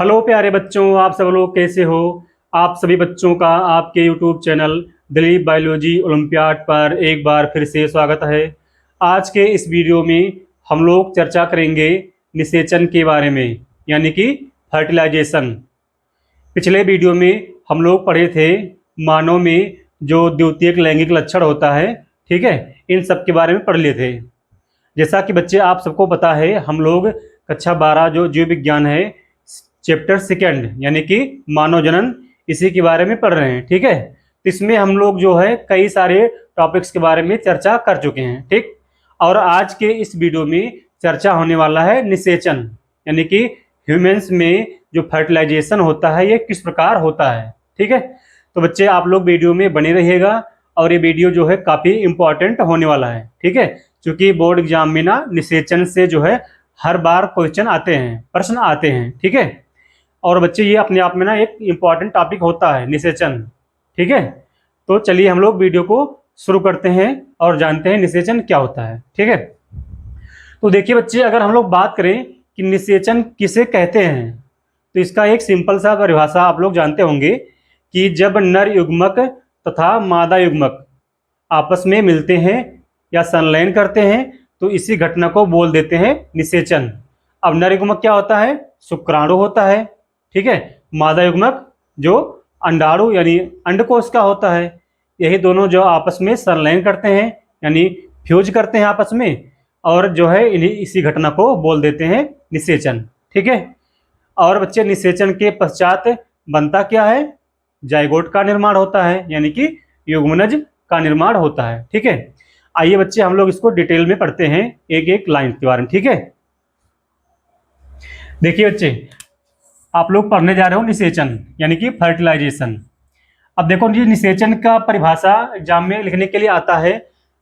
Hello प्यारे बच्चों, आप सब लोग कैसे हो। आप सभी बच्चों का आपके YouTube channel Dilip biology olympiad पर एक बार फिर से स्वागत है। आज के इस वीडियो में हम लोग चर्चा करेंगे निषेचन के बारे में, यानी कि फर्टिलाइजेशन। पिछले वीडियो में हम लोग पढ़े थे मानव में जो द्वितीयक लैंगिक लक्षण होता है, ठीक है, इन सब के बारे में पढ़ लिए थे। जैसा कि बच्चे आप सबको पता है, हम लोग कक्षा 12 जो जीव विज्ञान है, चैप्टर सेकेंड यानी कि मानव जनन, इसी के बारे में पढ़ रहे हैं। ठीक है, तो इसमें हम लोग जो है कई सारे टॉपिक्स के बारे में चर्चा कर चुके हैं। ठीक, और आज के इस वीडियो में चर्चा होने वाला है निषेचन, यानी कि ह्यूमंस में जो फर्टिलाइजेशन होता है ये किस प्रकार होता है। ठीक है, तो बच्चे आप लोग वीडियो में बने रहिएगा, और ये वीडियो जो है काफ़ी इंपॉर्टेंट होने वाला है। ठीक है, क्योंकि बोर्ड एग्जाम में ना निषेचन से जो है हर बार क्वेश्चन आते हैं, प्रश्न आते हैं। ठीक है, और बच्चे ये अपने आप में ना एक इम्पॉर्टेंट टॉपिक होता है निषेचन। ठीक है, तो चलिए हम लोग वीडियो को शुरू करते हैं और जानते हैं निषेचन क्या होता है। ठीक है, तो देखिए बच्चे, अगर हम लोग बात करें कि निषेचन किसे कहते हैं, तो इसका एक सिंपल सा परिभाषा आप लोग जानते होंगे कि जब नर युग्मक तथा मादा युग्मक आपस में मिलते हैं या संलयन करते हैं तो इसी घटना को बोल देते हैं निषेचन। अब नर युग्मक क्या होता है? शुक्राणु होता है। ठीक है, मादा युग्मक जो अंडाणु यानी अंडकोश का होता है। यही दोनों जो आपस में संलयन करते हैं यानी फ्यूज करते हैं आपस में, और जो है इन्हीं इसी घटना को बोल देते हैं निषेचन। ठीक है, और बच्चे निषेचन के पश्चात बनता क्या है? जाइगोट का निर्माण होता है, यानी कि युग्मनज का निर्माण होता है। ठीक है, आइए बच्चे हम लोग इसको डिटेल में पढ़ते हैं एक एक लाइन के बारे में। ठीक है, देखिए बच्चे, आप लोग पढ़ने जा रहे हो निषेचन यानी कि फर्टिलाइजेशन। अब देखो जी, निषेचन का परिभाषा एग्जाम में लिखने के लिए आता है,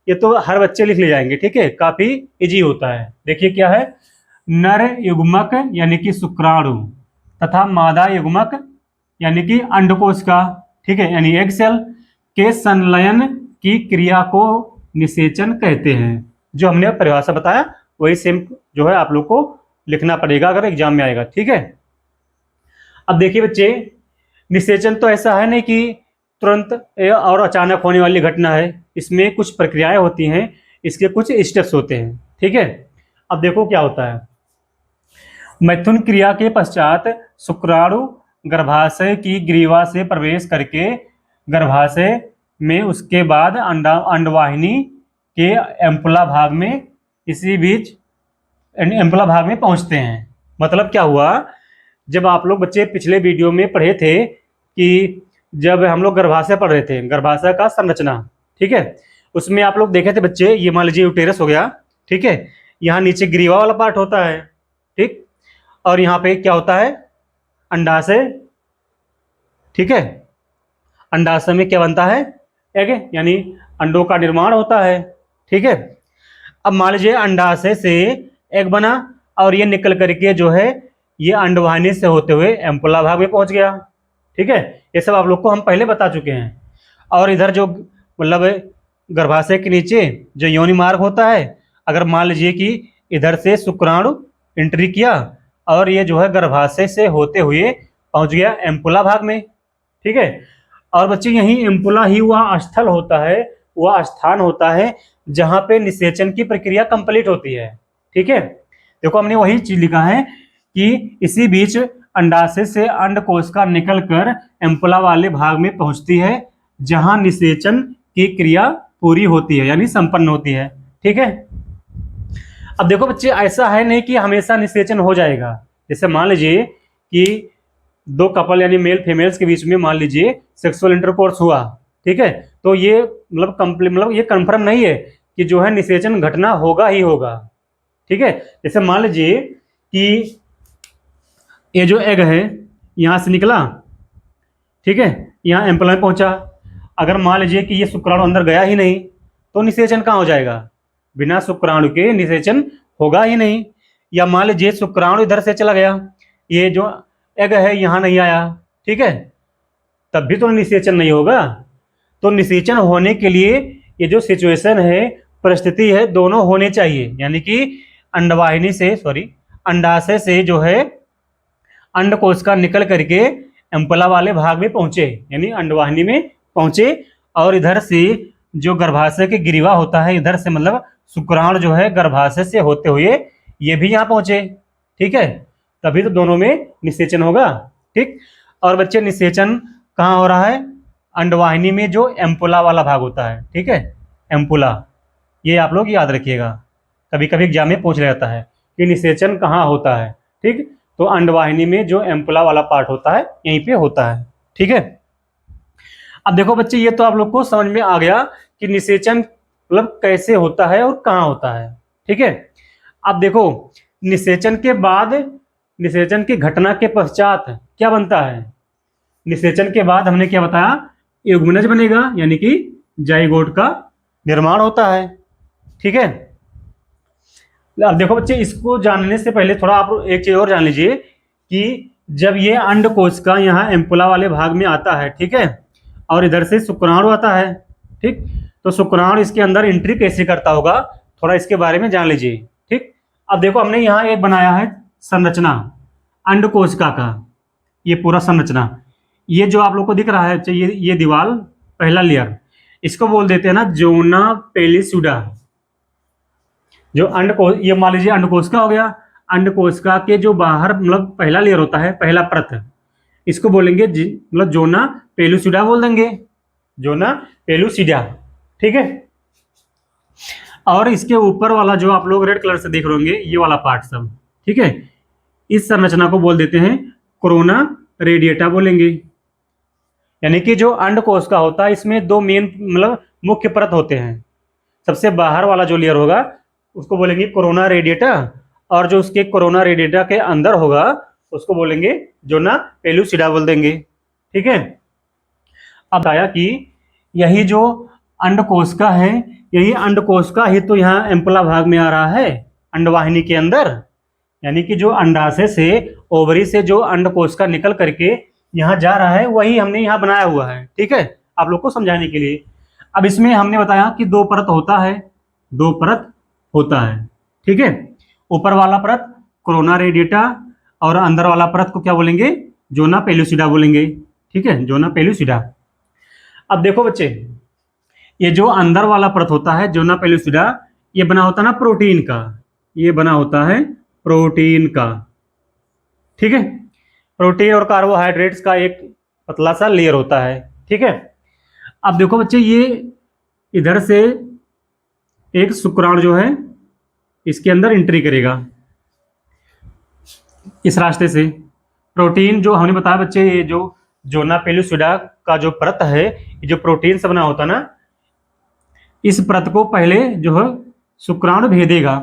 ये तो हर बच्चे लिख ले जाएंगे। ठीक है, काफी इजी होता है। देखिए क्या है? नर युग्मक यानी कि शुक्राणु तथा मादा युग्मक यानी कि अंडकोश का, ठीक है, यानी एग सेल के संलयन की क्रिया को निषेचन कहते हैं। जो हमने परिभाषा बताया वही सेम जो है आप लोग को लिखना पड़ेगा अगर एग्जाम में आएगा। ठीक है, अब देखिए बच्चे, निषेचन तो ऐसा है नहीं कि तुरंत और अचानक होने वाली घटना है। इसमें कुछ प्रक्रियाएं होती हैं, इसके कुछ स्टेप्स होते हैं। ठीक है, अब देखो क्या होता है। मैथुन क्रिया के पश्चात शुक्राणु गर्भाशय की ग्रीवा से प्रवेश करके गर्भाशय में, उसके बाद अंडवाहिनी के एम्पुला भाग में, इसी बीच एम्पुला भाग में पहुंचते हैं। मतलब क्या हुआ? जब आप लोग बच्चे पिछले वीडियो में पढ़े थे कि जब हम लोग गर्भाशय पढ़ रहे थे, गर्भाशय का संरचना, ठीक है, उसमें आप लोग देखे थे बच्चे, ये मान लीजिए यूटेरस हो गया। ठीक है, यहाँ नीचे ग्रीवा वाला पार्ट होता है, ठीक, और यहाँ पे क्या होता है? अंडाशय। ठीक है, अंडाशय में क्या बनता है? एग, यानी अंडों का निर्माण होता है। ठीक है, अब मान लीजिए अंडाशय से एग बना और ये निकल करके जो है ये अंडवाहिनी से होते हुए एम्पुला भाग में पहुंच गया। ठीक है, ये सब आप लोग को हम पहले बता चुके हैं। और इधर जो मतलब गर्भाशय के नीचे जो योनि मार्ग होता है, अगर मान लीजिए कि इधर से शुक्राणु एंट्री किया और ये जो है गर्भाशय से होते हुए पहुंच गया एम्पुला भाग में। ठीक है, और बच्चे यही एम्पुला ही वह स्थल होता है, वह स्थान होता है जहां पे निषेचन की प्रक्रिया कंप्लीट होती है। ठीक है, देखो हमने वही चीज लिखा है कि इसी बीच अंडाशय से अंडकोश का निकलकर एम्पुला वाले भाग में पहुंचती है जहां निषेचन की क्रिया पूरी होती है यानी संपन्न होती है। ठीक है, अब देखो बच्चे, ऐसा है नहीं कि हमेशा निषेचन हो जाएगा। जैसे मान लीजिए कि दो कपल यानी मेल फीमेल्स के बीच में मान लीजिए सेक्सुअल इंटरकोर्स हुआ, ठीक है, तो ये मतलब कंप्लीट मतलब ये कंफर्म नहीं है कि जो है निषेचन घटना होगा ही होगा। ठीक है, जैसे मान लीजिए कि ये जो एग है यहाँ से निकला, ठीक है, यहाँ एम्पुला में पहुंचा। अगर मान लीजिए कि ये शुक्राणु अंदर गया ही नहीं तो निषेचन कहाँ हो जाएगा? बिना शुक्राणु के निषेचन होगा ही नहीं। या मान लीजिए शुक्राणु इधर से चला गया, ये जो एग है यहाँ नहीं आया, ठीक है, तब भी तो निषेचन नहीं होगा। तो निषेचन होने के लिए ये जो सिचुएशन है, परिस्थिति है, दोनों होने चाहिए। यानी कि अंडवाहिनी से अंडाशय से जो है अंडकोश का निकल करके एम्पुला वाले भाग में पहुंचे, यानी अंडवाहिनी में पहुंचे, और इधर से जो गर्भाशय के ग्रीवा होता है, इधर से मतलब शुक्राणु जो है गर्भाशय से होते हुए ये भी यहाँ पहुंचे। ठीक है, तभी तो दोनों में निषेचन होगा। ठीक, और बच्चे निषेचन कहाँ हो रहा है? अंडवाहिनी में जो एम्पुला वाला भाग होता है। ठीक है, एम्पुला, ये आप लोग याद रखिएगा, कभी कभी एग्जाम में पूछ लिया जाता है कि निषेचन कहाँ होता है। ठीक, तो अंडवाहिनी में जो एम्पुला वाला पार्ट होता है यहीं पे होता है। ठीक है, अब देखो बच्चे, ये तो आप लोग को समझ में आ गया कि निषेचन मतलब कैसे होता है और कहाँ होता है। ठीक है, अब देखो निषेचन के बाद, निषेचन की घटना के पश्चात क्या बनता है? निषेचन के बाद हमने क्या बताया? युग्मनज बनेगा, यानी कि जाइगोट का निर्माण होता है। ठीक है, अब देखो बच्चे, इसको जानने से पहले थोड़ा आप एक चीज और जान लीजिए कि जब ये अंडकोश का यहाँ एम्पुला वाले भाग में आता है, ठीक है, और इधर से शुक्राणु आता है, ठीक, तो शुक्राणु इसके अंदर एंट्री कैसे करता होगा, थोड़ा इसके बारे में जान लीजिए। ठीक, अब देखो हमने यहाँ एक बनाया है संरचना अंडकोशिका का, ये पूरा संरचना, ये जो आप लोग को दिख रहा है ये दीवार, पहला लेयर, इसको बोल देते हैं ना जोना पेलिसुडा। जो अंडकोश, ये मान लीजिए अंडकोशिका हो गया, अंडकोशिका के जो बाहर मतलब पहला लेयर होता है, पहला परत, इसको बोलेंगे मतलब जोना पेलुसिडा बोल देंगे, जोना पेलुसिडा। ठीक है, और इसके ऊपर वाला जो आप लोग रेड कलर से देख रहे होंगे, ये वाला पार्ट सब, ठीक है, इस संरचना को बोल देते हैं कोरोना रेडिएटा बोलेंगे। यानी कि जो अंडकोश का होता है इसमें दो मेन मतलब मुख्य परत होते हैं। सबसे बाहर वाला जो लेयर होगा उसको बोलेंगे कोरोना रेडिएटा, और जो उसके कोरोना रेडिएटा के अंदर होगा उसको बोलेंगे जोना पेलुसिडा बोल देंगे। ठीक है, अब आया कि यही जो अंडकोशिका है, यही अंडकोशिका ही तो यहाँ एम्पुला भाग में आ रहा है अंडवाहिनी के अंदर, यानी कि जो अंडाशय से, ओवरी से जो अंडकोशिका निकल करके यहाँ जा रहा है वही हमने यहाँ बनाया हुआ है। ठीक है, आप लोग को समझाने के लिए। अब इसमें हमने बताया कि दो परत होता है, दो परत होता है। ठीक है, ऊपर वाला परत कोरोना रेडिएटा और अंदर वाला परत को क्या बोलेंगे? जोना पेलुसिडा बोलेंगे। ठीक है, जोना पेलुसिडा। अब देखो बच्चे, ये जो अंदर वाला परत होता है जोना पेलुसिडा, ये बना होता है ना प्रोटीन का, ये बना होता है प्रोटीन का। ठीक है, प्रोटीन और कार्बोहाइड्रेट्स का एक पतला सा लेयर होता है। ठीक है, अब देखो बच्चे, ये इधर से एक शुक्राणु जो है इसके अंदर एंट्री करेगा इस रास्ते से। प्रोटीन जो हमने बताया बच्चे, ये जो जोना पेलुसिडा का जो परत है, ये जो प्रोटीन से बना होता है ना, इस परत को पहले जो है शुक्राणु भेदेगा।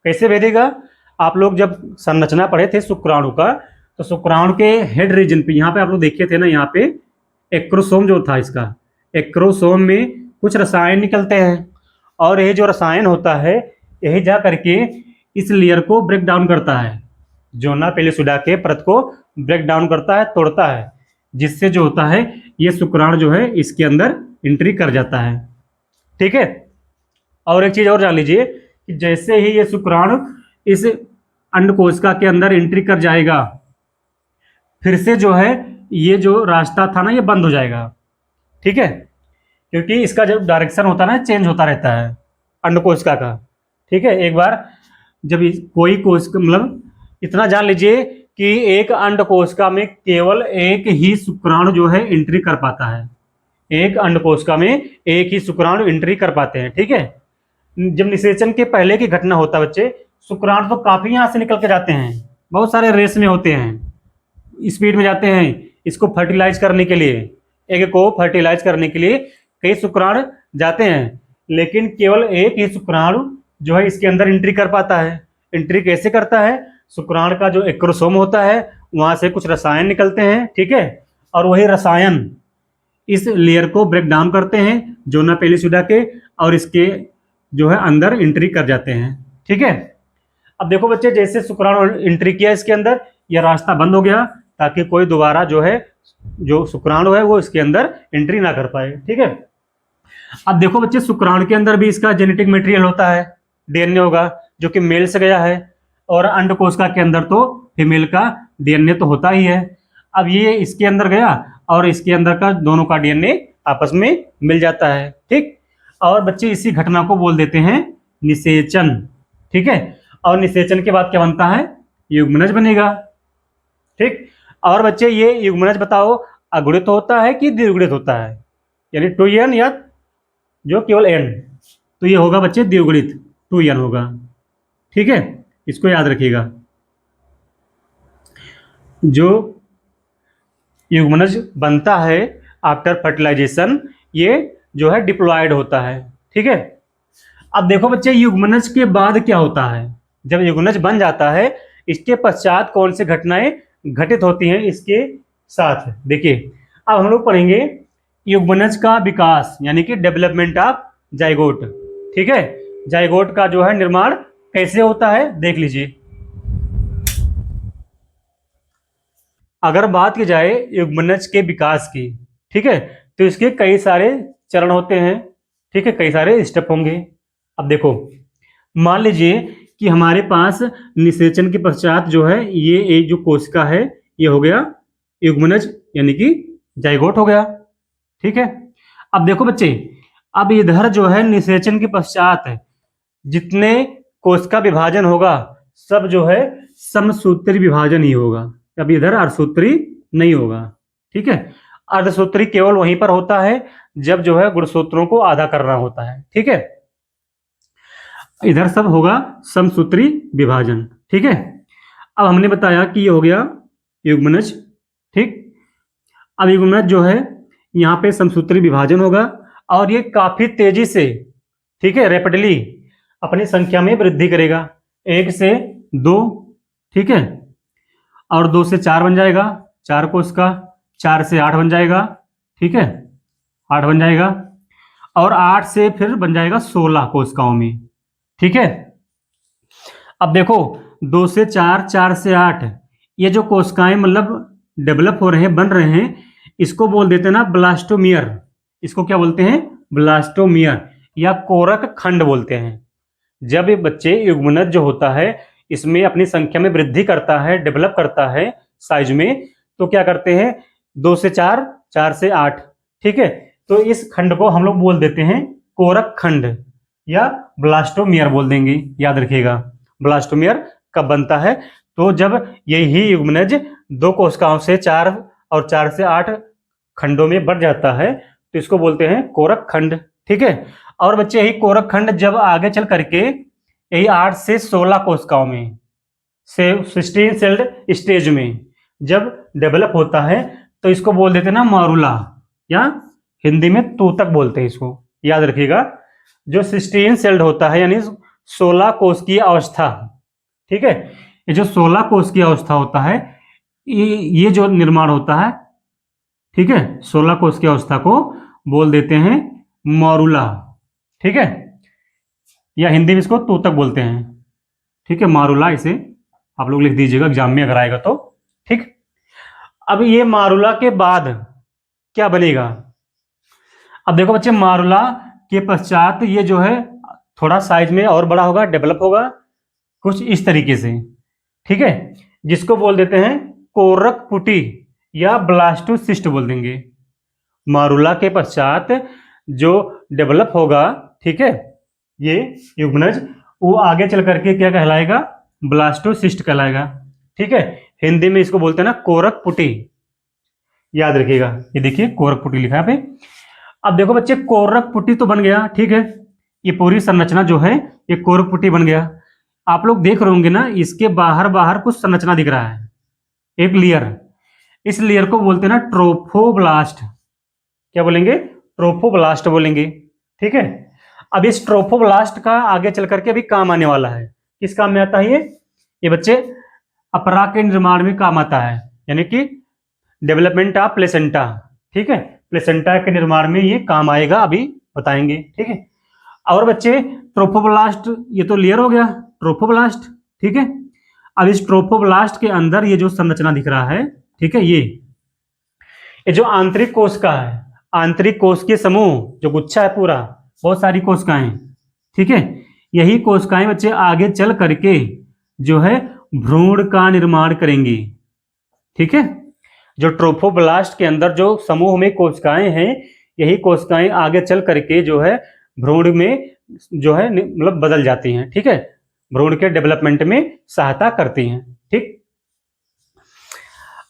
कैसे भेदेगा? आप लोग जब संरचना पढ़े थे शुक्राणु का, तो शुक्राणु के हेड रीजन पे, यहाँ पे आप लोग देखे थे ना, यहाँ पे एक्रोसोम जो था इसका, एक्रोसोम में कुछ रसायन निकलते हैं, और ये जो रसायन होता है यही जा करके इस लेयर को ब्रेक डाउन करता है, जोना पेलुसिडा के परत को ब्रेक डाउन करता है, तोड़ता है, जिससे जो होता है ये शुक्राणु जो है इसके अंदर एंट्री कर जाता है। ठीक है, और एक चीज और जान लीजिए कि जैसे ही ये शुक्राणु इस अंडकोशिका के अंदर एंट्री कर जाएगा, फिर से जो है ये जो रास्ता था ना ये बंद हो जाएगा। ठीक है, क्योंकि इसका जब डायरेक्शन होता है ना चेंज होता रहता है अंडकोशिका का। ठीक है, एक बार जब कोई कोशिका, मतलब इतना जान लीजिए कि एक अंडकोशिका में केवल एक ही शुक्राणु जो है एंट्री कर पाता है, एक अंडकोशिका में एक ही शुक्राणु एंट्री कर पाते हैं। ठीक है, जब निषेचन के पहले की घटना होता है बच्चे, शुक्राणु तो काफी यहाँ से निकल के जाते हैं, बहुत सारे रेस में होते हैं, स्पीड में जाते हैं इसको फर्टिलाइज करने के लिए, एग को फर्टिलाइज करने के लिए कई शुक्राणु जाते हैं, लेकिन केवल एक ही शुक्राणु जो है इसके अंदर एंट्री कर पाता है। एंट्री कैसे करता है? शुक्राणु का जो एक्रोसोम होता है वहां से कुछ रसायन निकलते हैं। ठीक है, और वही रसायन इस लेयर को ब्रेक डाउन करते हैं जोना पेलुसिडा के, और इसके जो है अंदर एंट्री कर जाते हैं। ठीक है, अब देखो बच्चे, जैसे शुक्राणु एंट्री किया इसके अंदर, यह रास्ता बंद हो गया ताकि कोई दोबारा जो है जो शुक्राणु है वो इसके अंदर एंट्री ना कर पाए। ठीक है, अब देखो बच्चे, शुक्राणु के अंदर भी इसका जेनेटिक मटेरियल होता है, डीएनए होगा जो कि मेल से गया है, और अंडकोशिका के अंदर तो फीमेल का डीएनए तो होता ही है। अब ये इसके अंदर गया और इसके अंदर का दोनों का डीएनए आपस में मिल जाता है, ठीक। और बच्चे इसी घटना को बोल देते हैं निषेचन, ठीक है। और निषेचन के बाद क्या बनता है, युग्मनज बनेगा, ठीक। और बच्चे ये युग्मनज बताओ अगुणित होता है कि द्विगुणित होता है, यानी 2n या जो केवल n, तो ये होगा बच्चे द्विगुणित, 2n होगा, ठीक है। इसको याद रखिएगा। जो युग्मनज बनता है आफ्टर फर्टिलाइजेशन, ये जो है डिप्लॉयड होता है, ठीक है। अब देखो बच्चे युग्मनज के बाद क्या होता है, जब युग्मनज बन जाता है इसके पश्चात कौन सी घटनाएं घटित होती हैं इसके साथ, देखिए। अब हम लोग पढ़ेंगे युग्मनज का विकास, यानी कि डेवलपमेंट ऑफ जाइगोट, ठीक है। जाइगोट का जो है निर्माण कैसे होता है देख लीजिए। अगर बात की जाए युग्मनज के विकास की, ठीक है, तो इसके कई सारे चरण होते हैं, ठीक है, कई सारे स्टेप होंगे। अब देखो, मान लीजिए कि हमारे पास निषेचन के पश्चात जो है ये एक जो कोशिका है ये हो गया युग्मनज, यानी कि जाइगोट हो गया, ठीक है। अब देखो बच्चे, अब इधर जो है निषेचन के पश्चात जितने कोशिका विभाजन होगा सब जो है समसूत्री विभाजन ही होगा, अब इधर अर्धसूत्री नहीं होगा, ठीक है। अर्धसूत्री केवल वहीं पर होता है जब जो है गुणसूत्रों को आधा करना होता है, ठीक है। इधर सब होगा समसूत्री विभाजन, ठीक है। अब हमने बताया कि ये हो गया युग्मनज, ठीक। अब युग्मनज जो है यहाँ पे समसूत्री विभाजन होगा और ये काफी तेजी से, ठीक है, रैपिडली अपनी संख्या में वृद्धि करेगा, 1 से 2, ठीक है, और 2 से 4 बन जाएगा, 4 कोशिका, 4 से 8 बन जाएगा, ठीक है, 8 बन जाएगा, और 8 से फिर बन जाएगा 16 कोशिकाओं में, ठीक है। अब देखो 2 से 4, 4 से 8, ये जो कोशिकाएं मतलब डेवलप हो रहे हैं, बन रहे हैं, इसको बोल देते हैं ना ब्लास्टोमियर। इसको क्या बोलते हैं, ब्लास्टोमियर या कोरक खंड बोलते हैं। जब ये बच्चे युग्मनज जो होता है इसमें अपनी संख्या में वृद्धि करता है, डेवलप करता है साइज में, तो क्या करते हैं 2 से 4, 4 से 8, ठीक है। तो इस खंड को हम लोग बोल देते हैं कोरक खंड या ब्लास्टोमियर बोल देंगे, याद रखिएगा। ब्लास्टोमियर कब बनता है, तो जब यही युग्मनज 2 कोशिकाओं से 4 और 4 से 8 खंडों में बढ़ जाता है तो इसको बोलते हैं कोरक खंड, ठीक है। और बच्चे यही कोरक खंड जब आगे चल करके यही 8 से 16 कोशिकाओं में से 16 सेल्ड स्टेज में जब डेवलप होता है तो इसको बोल देते हैं ना मारुला, या हिंदी में तूतक बोलते हैं इसको, याद रखिएगा। जो 16 सेल्ड होता है यानी 16 कोश की अवस्था, ठीक है, ये जो 16 कोश की अवस्था होता है ये जो निर्माण होता है, ठीक है, 16 कोश की अवस्था को बोल देते हैं मारुला, ठीक है, या हिंदी में इसको तूतक बोलते हैं, ठीक है, मारुला। इसे आप लोग लिख दीजिएगा एग्जाम में अगर आएगा तो, ठीक। अब ये मारुला के बाद क्या बनेगा, अब देखो बच्चे मारुला के पश्चात ये जो है थोड़ा साइज में और बड़ा होगा, डेवलप होगा कुछ इस तरीके से, ठीक है, जिसको बोल देते हैं कोरक पुटी या ब्लास्टोसिस्ट बोल देंगे। मारुला के पश्चात जो डेवलप होगा, ठीक है, ये युग्मनज वो आगे चल करके क्या कहलाएगा, ब्लास्टोसिस्ट कहलाएगा, ठीक है। हिंदी में इसको बोलते हैं ना कोरक पुटी, याद रखिएगा। ये देखिए कोरक पुटी लिखा है पे। अब देखो बच्चे कोरक पुटी तो बन गया, ठीक है, ये पूरी संरचना जो है ये कोरक पुटी बन गया। आप लोग देख रहे होंगे ना इसके बाहर बाहर कुछ संरचना दिख रहा है, एक लेयर, इस लेयर को बोलते हैं ना ट्रोफोब्लास्ट, क्या बोलेंगे, ट्रोफोब्लास्ट बोलेंगे, ठीक है। अब इस ट्रोफोब्लास्ट का आगे चल करके अभी काम आने वाला है, किस काम में आता है ये बच्चे अपराग के निर्माण में काम आता है, यानी कि डेवलपमेंट ऑफ प्लेसेंटा, ठीक है, प्लेसेंटा के निर्माण में ये काम आएगा, अभी बताएंगे, ठीक है। और बच्चे ट्रोफोब्लास्ट ये तो लेयर हो गया ट्रोफोब्लास्ट, ठीक है। अब इस ट्रोफोब्लास्ट के अंदर ये जो संरचना दिख रहा है, ठीक है, ये जो आंतरिक कोशिका है, आंतरिक कोशिकीय समूह जो गुच्छा है पूरा, बहुत सारी कोशिकाएं, ठीक है, यही कोशिकाएं बच्चे आगे चल करके जो है भ्रूण का निर्माण करेंगी, ठीक है। जो ट्रोफोब्लास्ट के अंदर जो समूह में कोशिकाएं हैं, यही कोशिकाएं आगे चल करके जो है भ्रूण में जो है मतलब बदल जाती हैं। ठीक है, भ्रूण के डेवलपमेंट में सहायता करती हैं। ठीक,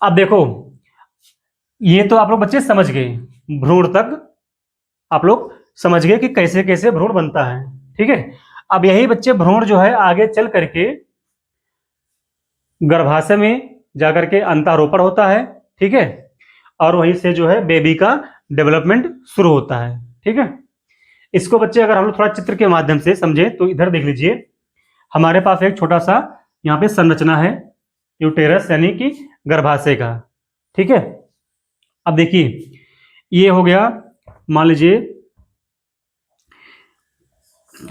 अब देखो ये तो आप लोग बच्चे समझ गए, भ्रूण तक आप लोग समझ गए कि कैसे कैसे भ्रूण बनता है। ठीक है, अब यही बच्चे भ्रूण जो है आगे चल करके गर्भाशय में जाकर के अंतारोपण होता है। ठीक है, और वहीं से जो है बेबी का डेवलपमेंट शुरू होता है। ठीक है, इसको बच्चे अगर हम लोग थोड़ा चित्र के माध्यम से समझे तो इधर देख लीजिए, हमारे पास एक छोटा सा यहाँ पे संरचना है यूटेरस यानी कि गर्भाशय का। ठीक है, अब देखिए ये हो गया, मान लीजिए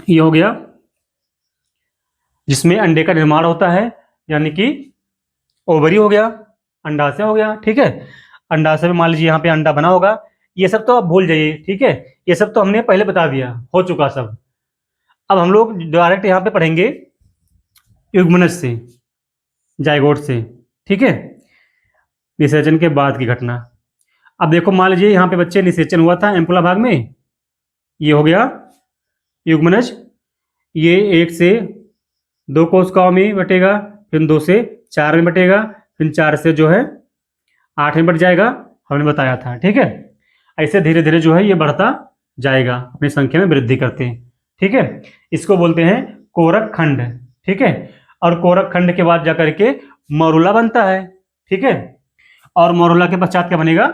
ये हो गया जिसमें अंडे का निर्माण होता है, यानी कि ओवरी हो गया, अंडाशय हो गया। ठीक है, अंडाशय में मान लीजिए यहाँ पे अंडा बना होगा। ये सब तो आप भूल जाइए। ठीक है, ये सब तो हमने पहले बता दिया, हो चुका सब। अब हम लोग डायरेक्ट यहाँ पे पढ़ेंगे युग्मनज से, जाइगोट से। ठीक है, निषेचन के बाद की घटना। अब देखो मान लीजिए यहाँ पे बच्चे निषेचन हुआ था एम्पुला भाग में, ये हो गया युग्मनज, ये 1 से 2 कोशिकाओं में बटेगा, फिर 2 से 4 में बटेगा, फिर 4 से जो है 8 में बट जाएगा, हमने बताया था। ठीक है, ऐसे धीरे धीरे जो है ये बढ़ता जाएगा, अपनी संख्या में वृद्धि करते हैं। ठीक है, इसको बोलते हैं कोरक खंड। ठीक है, और कोरक खंड के बाद जाकर के मरुला बनता है। ठीक है, और मरुला के पश्चात क्या बनेगा,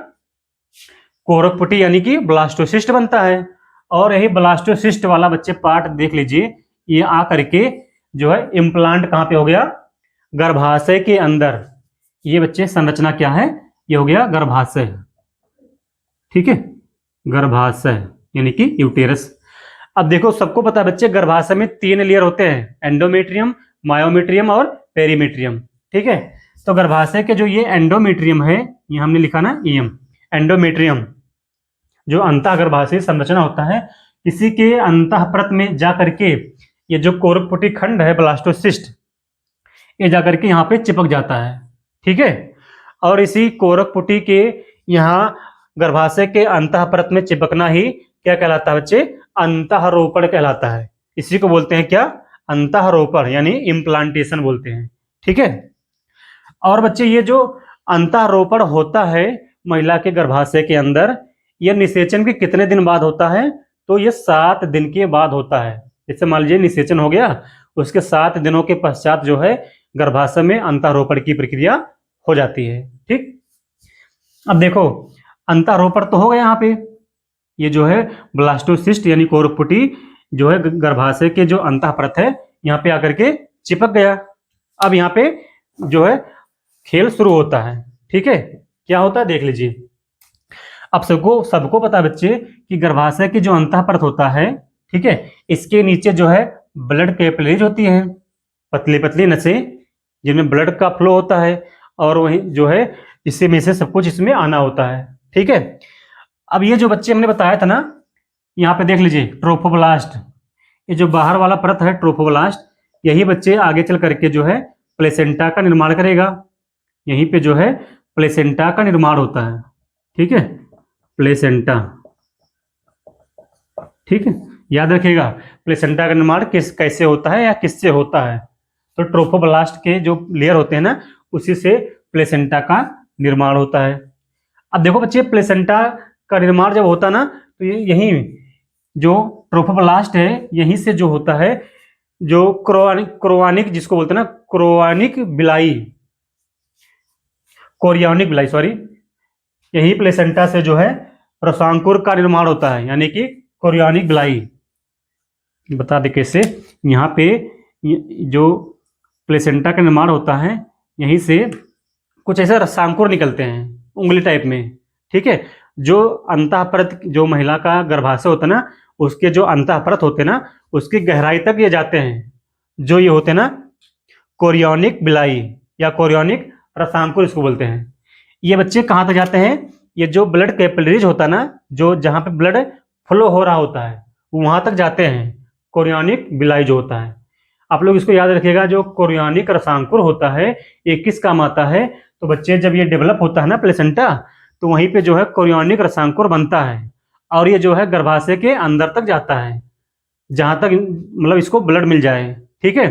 कोरक पुटी यानी कि ब्लास्टोसिस्ट बनता है। और यही ब्लास्टोसिस्ट वाला बच्चे पार्ट देख लीजिए, ये आ करके जो है इम्प्लांट कहाँ पे हो गया, गर्भाशय के अंदर। ये बच्चे संरचना क्या है, ये हो गया गर्भाशय। ठीक है, गर्भाशय यानी कि यूटेरस। अब देखो सबको पता है बच्चे गर्भाशय में 3 लेयर होते हैं, एंडोमेट्रियम, मायोमेट्रियम और पेरीमेट्रियम। ठीक है, तो गर्भाशय के जो ये एंडोमेट्रियम है, ये हमने लिखा ना ईएम, एंडोमेट्रियम जो अंतः गर्भाशय संरचना होता है, इसी के अंतः परत में जा करके ये जो कोरकपुटी खंड है ब्लास्टोसिस्ट, ये जाकर के यहाँ पे चिपक जाता है। ठीक है, और इसी कोरकपुटी के यहाँ गर्भाशय के अंतः परत में चिपकना ही क्या कहलाता है बच्चे, अंतःरोपण कहलाता है। इसी को बोलते हैं क्या, अंतःरोपण यानी इम्प्लांटेशन बोलते हैं। ठीक है, और बच्चे ये जो अंतःरोपण होता है महिला के गर्भाशय के अंदर, यह निषेचन के कितने दिन बाद होता है, तो ये 7 दिन के बाद होता है। जैसे मान लीजिए निषेचन हो गया, उसके 7 दिनों के पश्चात जो है गर्भाशय में अंतःरोपण की प्रक्रिया हो जाती है। ठीक, अब देखो अंतःरोपण तो हो गया, यहाँ पे ये जो है ब्लास्टोसिस्ट यानी कोरकपुटी जो है गर्भाशय के जो अंतः परत है यहाँ पे आकर के चिपक गया। अब यहाँ पे जो है खेल शुरू होता है। ठीक है, क्या होता है देख लीजिए। अब सबको पता है बच्चे कि गर्भाशय की जो अंतः परत होता है, ठीक है, इसके नीचे जो है ब्लड कैपिलरीज होती हैं, पतली पतली नसें जिनमें ब्लड का फ्लो होता है, और वहीं जो है इसी में से सब कुछ इसमें आना होता है। ठीक है, अब ये जो बच्चे हमने बताया था ना, यहाँ पे देख लीजिए ट्रोफोब्लास्ट, ये जो बाहर वाला परत है ट्रोफोब्लास्ट, यही बच्चे आगे चल करके जो है प्लेसेंटा का निर्माण करेगा। यहीं पे जो है प्लेसेंटा का निर्माण होता है। ठीक है, प्लेसेंटा। ठीक है, याद रखिएगा प्लेसेंटा का निर्माण कैसे होता है या किससे होता है, तो ट्रोफोब्लास्ट के जो लेयर होते हैं ना, उसी से प्लेसेंटा का निर्माण होता है। अब देखो बच्चे प्लेसेंटा का निर्माण जब होता ना, तो यही जो ट्रोफोब्लास्ट है यहीं से जो होता है, जो क्रोआनिक जिसको बोलते हैं ना, कोरियोनिक बिलाई सॉरी, यही प्लेसेंटा से जो है रसांकुर का निर्माण होता है, यानी कि कोरियोनिक बिलाई। बता दे कैसे, यहाँ पे जो प्लेसेंटा का निर्माण होता है, यहीं से कुछ ऐसे रसांकुर निकलते हैं उंगली टाइप में। ठीक है, जो अंतः परत जो महिला का गर्भाशय होता है ना, उसके जो अंतः परत होते हैं ना, उसकी गहराई तक ये जाते हैं, जो ये होते हैं ना कोरियोनिक बिलाई या कोरियोनिक रसांकुर इसको बोलते हैं। ये बच्चे कहाँ तक जाते हैं, ये जो ब्लड कैपिलरीज होता है ना, जो जहाँ पे ब्लड फ्लो हो रहा होता है वहां तक जाते हैं, कोरियोनिक बिलाई जो होता है। आप लोग इसको याद रखिएगा, जो कोरियोनिक रसांकुर होता है ये किस काम आता है, तो बच्चे जब ये डेवलप होता है ना प्लेसेंटा, तो वहीं पे जो है कोरियोनिक रसांकुर बनता है और ये जो है गर्भाशय के अंदर तक जाता है, जहां तक मतलब इसको ब्लड मिल जाए। ठीक है।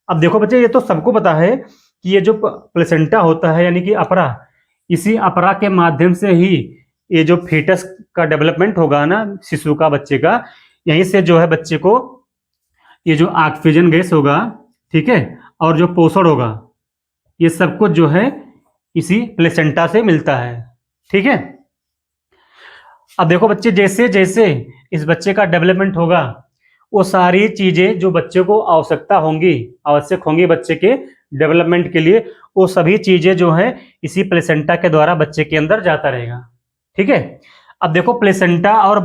अब देखो बच्चे, ये तो सबको पता है कि ये जो प्लेसेंटा होता है यानी कि अपरा, इसी अपरा के माध्यम से ही ये जो फीटस का डेवलपमेंट होगा ना, शिशु का, बच्चे का, यहीं से जो है बच्चे को ये जो ऑक्सीजन गैस होगा, ठीक है, और जो पोषण होगा, ये सब कुछ जो है इसी प्लेसेंटा से मिलता है। ठीक है। अब देखो बच्चे, जैसे जैसे इस बच्चे का डेवलपमेंट होगा, वो सारी चीजें जो बच्चे को आवश्यक होंगी बच्चे के डेवलपमेंट के लिए, वो सभी चीजें जो है इसी प्लेसेंटा के द्वारा बच्चे के अंदर जाता रहेगा। ठीक है। अब देखो, प्लेसेंटा और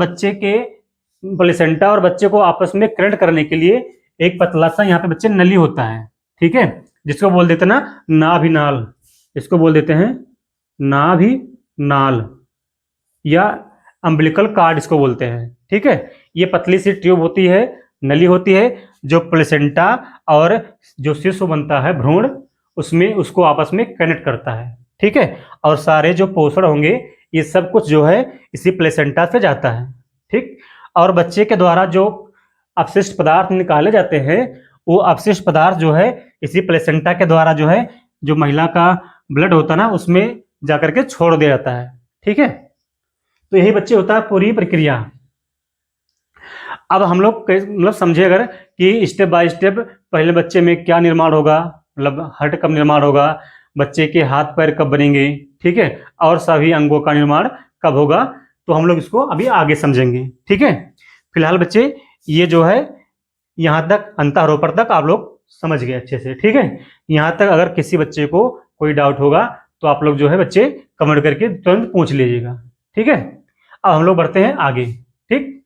बच्चे को आपस में कनेक्ट करने के लिए एक पतला सा यहाँ पे बच्चे नली होता है। ठीक है। जिसको बोल देते हैं ना नाभिनाल, इसको बोल देते हैं नाभिनाल या अम्बिलिकल कार्ड इसको बोलते हैं। ठीक है। ये पतली सी ट्यूब होती है, नली होती है, जो प्लेसेंटा और जो शिशु बनता है भ्रूण, उसमें उसको आपस में कनेक्ट करता है। ठीक है। और सारे जो पोषण होंगे, ये सब कुछ जो है इसी प्लेसेंटा से जाता है। ठीक। और बच्चे के द्वारा जो अपशिष्ट पदार्थ निकाले जाते हैं, वो अपशिष्ट पदार्थ जो है इसी प्लेसेंटा के द्वारा जो है, जो महिला का ब्लड होता है ना, उसमें जाकर के छोड़ दिया जाता है। ठीक है। तो यही बच्चे होता है पूरी प्रक्रिया। अब हम लोग मतलब समझे अगर कि स्टेप बाय स्टेप पहले बच्चे में क्या निर्माण होगा, मतलब हड्ड कब निर्माण होगा, बच्चे के हाथ पैर कब बनेंगे, ठीक है, और सभी अंगों का निर्माण कब होगा, तो हम लोग इसको अभी आगे समझेंगे। ठीक है। फिलहाल बच्चे ये जो है यहाँ तक अंतःरोपण तक आप लोग समझ गए अच्छे से। ठीक है। यहाँ तक अगर किसी बच्चे को कोई डाउट होगा तो आप लोग जो है बच्चे कमेंट करके तुरंत पूछ लीजिएगा। ठीक है। अब हम लोग बढ़ते हैं आगे। ठीक।